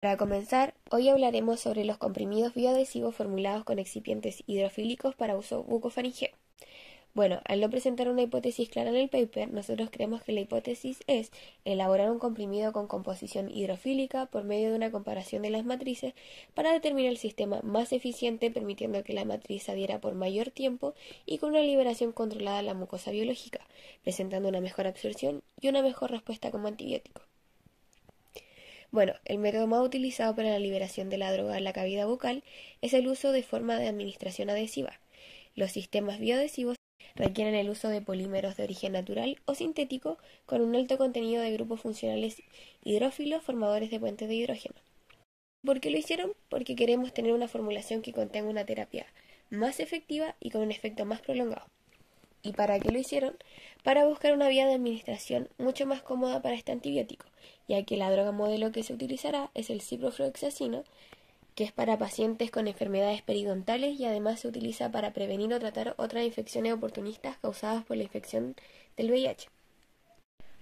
Para comenzar, hoy hablaremos sobre los comprimidos bioadhesivos formulados con excipientes hidrofílicos para uso bucofaringeo. Bueno, al no presentar una hipótesis clara en el paper, nosotros creemos que la hipótesis es elaborar un comprimido con composición hidrofílica por medio de una comparación de las matrices para determinar el sistema más eficiente, permitiendo que la matriz adhiera por mayor tiempo y con una liberación controlada a la mucosa biológica, presentando una mejor absorción y una mejor respuesta como antibiótico. Bueno, el método más utilizado para la liberación de la droga en la cavidad bucal es el uso de forma de administración adhesiva. Los sistemas bioadhesivos requieren el uso de polímeros de origen natural o sintético con un alto contenido de grupos funcionales hidrófilos formadores de puentes de hidrógeno. ¿Por qué lo hicieron? Porque queremos tener una formulación que contenga una terapia más efectiva y con un efecto más prolongado. ¿Y para qué lo hicieron? Para buscar una vía de administración mucho más cómoda para este antibiótico, ya que la droga modelo que se utilizará es el ciprofloxacino, que es para pacientes con enfermedades periodontales y además se utiliza para prevenir o tratar otras infecciones oportunistas causadas por la infección del VIH.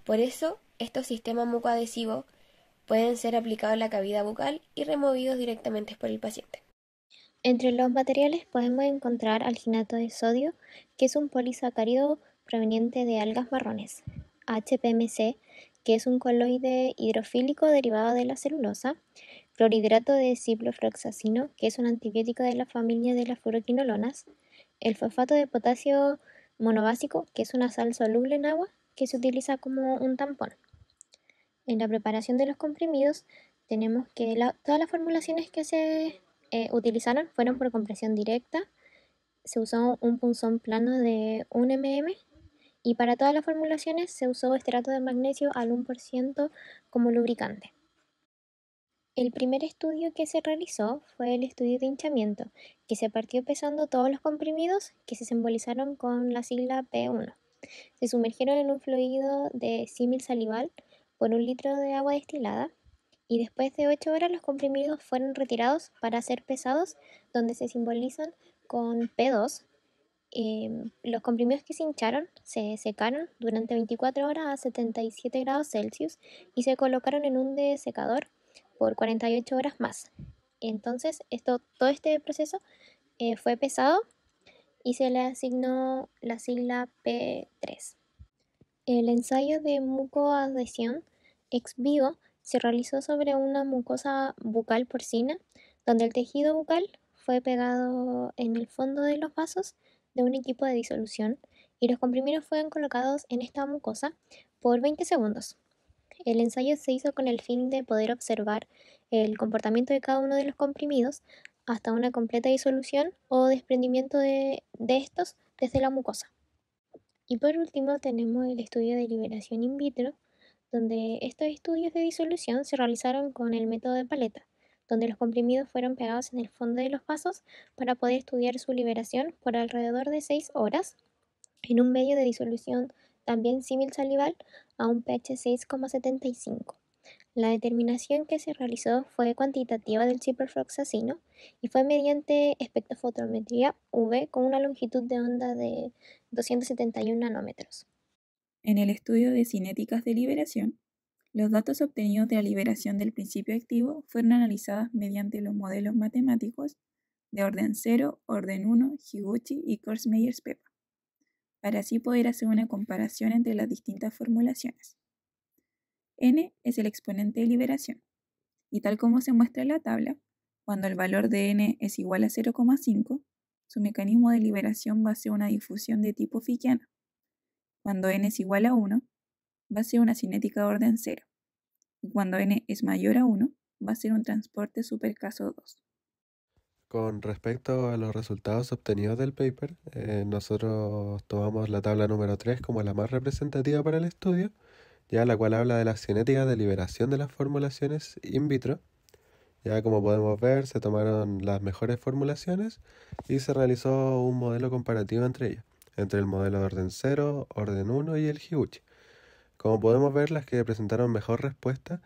Por eso, estos sistemas mucoadhesivos pueden ser aplicados en la cavidad bucal y removidos directamente por el paciente. Entre los materiales podemos encontrar alginato de sodio, que es un polisacárido proveniente de algas marrones, HPMC, que es un coloide hidrofílico derivado de la celulosa, clorhidrato de ciprofloxacino, que es un antibiótico de la familia de las fluoroquinolonas, el fosfato de potasio monobásico, que es una sal soluble en agua que se utiliza como un tampón. En la preparación de los comprimidos tenemos que todas las formulaciones que se utilizaron fueron por compresión directa. Se usó un punzón plano de 1 mm y para todas las formulaciones se usó estearato de magnesio al 1% como lubricante. El primer estudio que se realizó fue el estudio de hinchamiento, que se partió pesando todos los comprimidos que se simbolizaron con la sigla P1. Se sumergieron en un fluido de símil salival por 1 litro de agua destilada y después de 8 horas los comprimidos fueron retirados para ser pesados, donde se simbolizan con P2. Los comprimidos que se hincharon se secaron durante 24 horas a 77 grados Celsius y se colocaron en un desecador por 48 horas más. Entonces, todo este proceso fue pesado y se le asignó la sigla P3. El ensayo de mucoadhesión ex vivo se realizó sobre una mucosa bucal porcina, donde el tejido bucal fue pegado en el fondo de los vasos de un equipo de disolución y los comprimidos fueron colocados en esta mucosa por 20 segundos. El ensayo se hizo con el fin de poder observar el comportamiento de cada uno de los comprimidos hasta una completa disolución o desprendimiento de estos desde la mucosa. Y por último tenemos el estudio de liberación in vitro, donde estos estudios de disolución se realizaron con el método de paleta, donde los comprimidos fueron pegados en el fondo de los vasos para poder estudiar su liberación por alrededor de 6 horas en un medio de disolución también símil salival a un pH 6,75. La determinación que se realizó fue cuantitativa del ciprofloxacino y fue mediante espectrofotometría UV con una longitud de onda de 271 nanómetros. En el estudio de cinéticas de liberación, los datos obtenidos de la liberación del principio activo fueron analizados mediante los modelos matemáticos de orden 0, orden 1, Higuchi y Korsmeier-Pepa, para así poder hacer una comparación entre las distintas formulaciones. N es el exponente de liberación, y tal como se muestra en la tabla, cuando el valor de n es igual a 0,5, su mecanismo de liberación va a ser una difusión de tipo Fickiana. Cuando n es igual a 1, va a ser una cinética de orden 0. Y cuando n es mayor a 1, va a ser un transporte supercaso 2. Con respecto a los resultados obtenidos del paper, nosotros tomamos la tabla número 3 como la más representativa para el estudio, ya la cual habla de la cinética de liberación de las formulaciones in vitro. Ya como podemos ver, se tomaron las mejores formulaciones y se realizó un modelo comparativo entre ellas, entre el modelo de orden 0, orden 1 y el Higuchi. Como podemos ver, las que presentaron mejor respuesta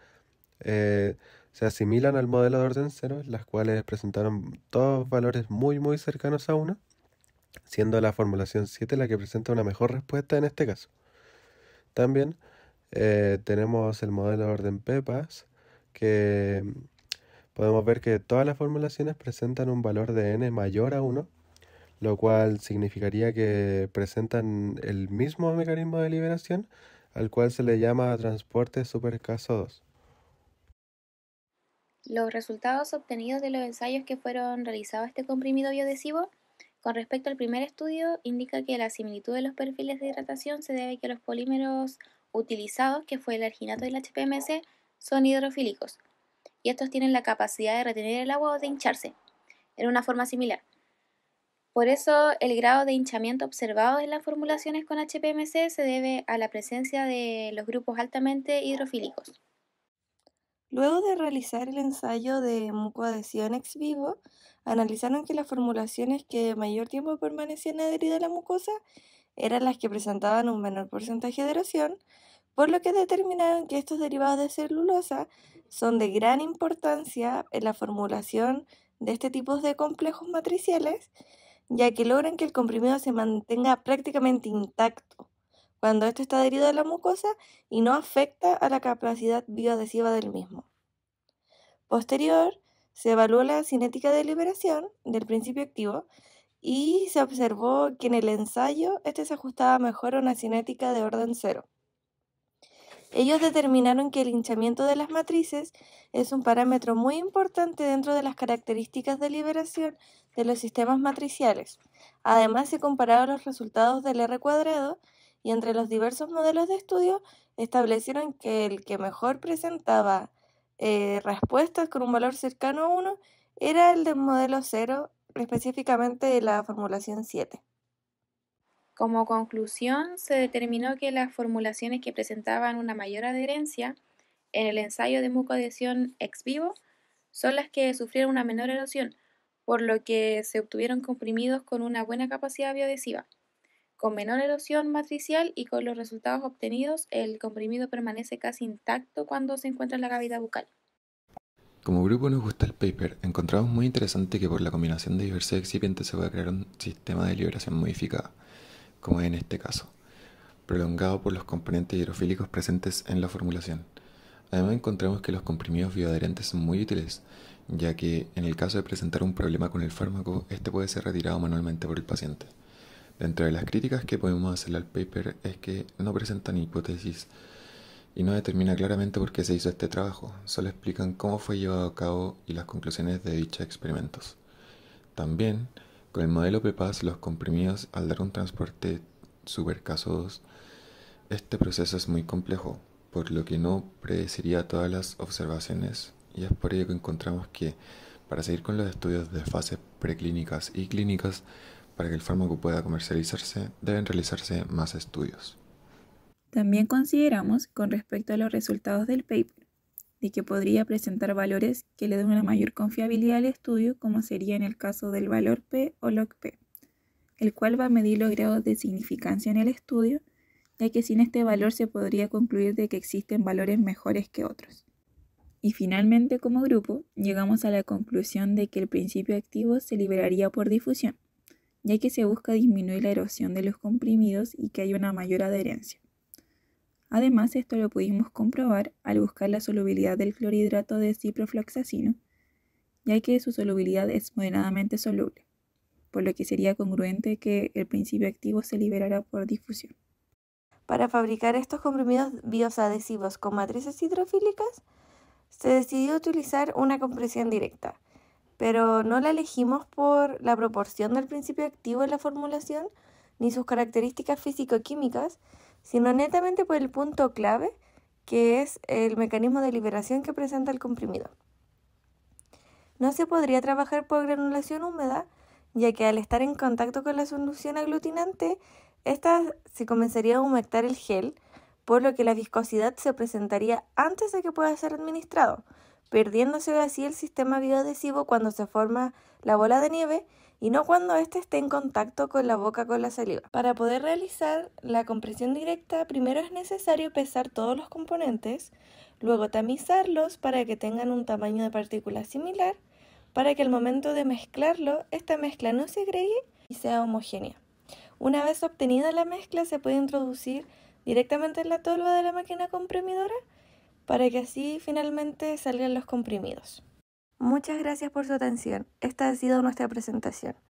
se asimilan al modelo de orden 0, las cuales presentaron todos valores muy cercanos a 1, siendo la formulación 7 la que presenta una mejor respuesta en este caso. También tenemos el modelo de orden PEPAS, que podemos ver que todas las formulaciones presentan un valor de n mayor a 1, lo cual significaría que presentan el mismo mecanismo de liberación al cual se le llama transporte superescaso 2. Los resultados obtenidos de los ensayos que fueron realizados a este comprimido bioadhesivo con respecto al primer estudio indica que la similitud de los perfiles de hidratación se debe a que los polímeros utilizados, que fue el arginato del HPMC, son hidrofílicos y estos tienen la capacidad de retener el agua o de hincharse en una forma similar. Por eso, el grado de hinchamiento observado en las formulaciones con HPMC se debe a la presencia de los grupos altamente hidrofílicos. Luego de realizar el ensayo de mucoadhesión ex vivo, analizaron que las formulaciones que mayor tiempo permanecían adheridas a la mucosa eran las que presentaban un menor porcentaje de erosión, por lo que determinaron que estos derivados de celulosa son de gran importancia en la formulación de este tipo de complejos matriciales, ya que logran que el comprimido se mantenga prácticamente intacto cuando este está adherido a la mucosa y no afecta a la capacidad bioadhesiva del mismo. Posterior, se evaluó la cinética de liberación del principio activo y se observó que en el ensayo este se ajustaba mejor a una cinética de orden 0. Ellos determinaron que el hinchamiento de las matrices es un parámetro muy importante dentro de las características de liberación de los sistemas matriciales. Además, se compararon los resultados del R cuadrado y entre los diversos modelos de estudio establecieron que el que mejor presentaba respuestas con un valor cercano a 1 era el del modelo 0, específicamente de la formulación 7. Como conclusión, se determinó que las formulaciones que presentaban una mayor adherencia en el ensayo de mucoadhesión ex vivo son las que sufrieron una menor erosión, por lo que se obtuvieron comprimidos con una buena capacidad bioadhesiva. Con menor erosión matricial y con los resultados obtenidos, el comprimido permanece casi intacto cuando se encuentra en la cavidad bucal. Como grupo nos gusta el paper, encontramos muy interesante que por la combinación de diversos excipientes se pueda crear un sistema de liberación modificada, como en este caso, prolongado por los componentes hidrofílicos presentes en la formulación. Además encontramos que los comprimidos bioadherentes son muy útiles, ya que en el caso de presentar un problema con el fármaco, este puede ser retirado manualmente por el paciente. Dentro de las críticas que podemos hacerle al paper es que no presentan hipótesis y no determina claramente por qué se hizo este trabajo, solo explican cómo fue llevado a cabo y las conclusiones de dichos experimentos. También, con el modelo PEPAS, los comprimidos al dar un transporte superescaso 2, este proceso es muy complejo, por lo que no predeciría todas las observaciones, y es por ello que encontramos que, para seguir con los estudios de fases preclínicas y clínicas, para que el fármaco pueda comercializarse, deben realizarse más estudios. También consideramos, con respecto a los resultados del paper, de que podría presentar valores que le den una mayor confiabilidad al estudio, como sería en el caso del valor P o log P, el cual va a medir los grados de significancia en el estudio, ya que sin este valor se podría concluir de que existen valores mejores que otros. Y finalmente, como grupo, llegamos a la conclusión de que el principio activo se liberaría por difusión, ya que se busca disminuir la erosión de los comprimidos y que haya una mayor adherencia. Además, esto lo pudimos comprobar al buscar la solubilidad del clorhidrato de ciprofloxacino, ya que su solubilidad es moderadamente soluble, por lo que sería congruente que el principio activo se liberara por difusión. Para fabricar estos comprimidos bioadhesivos con matrices hidrofílicas, se decidió utilizar una compresión directa, pero no la elegimos por la proporción del principio activo en la formulación ni sus características físico-químicas, sino netamente por el punto clave, que es el mecanismo de liberación que presenta el comprimido. No se podría trabajar por granulación húmeda, ya que al estar en contacto con la solución aglutinante, esta se comenzaría a humectar el gel, por lo que la viscosidad se presentaría antes de que pueda ser administrado, perdiéndose así el sistema bioadhesivo cuando se forma la bola de nieve y no cuando éste esté en contacto con la boca con la saliva. Para poder realizar la compresión directa, primero es necesario pesar todos los componentes, luego tamizarlos para que tengan un tamaño de partícula similar, para que al momento de mezclarlo, esta mezcla no se agregue y sea homogénea. Una vez obtenida la mezcla, se puede introducir directamente en la tolva de la máquina comprimidora para que así finalmente salgan los comprimidos. Muchas gracias por su atención. Esta ha sido nuestra presentación.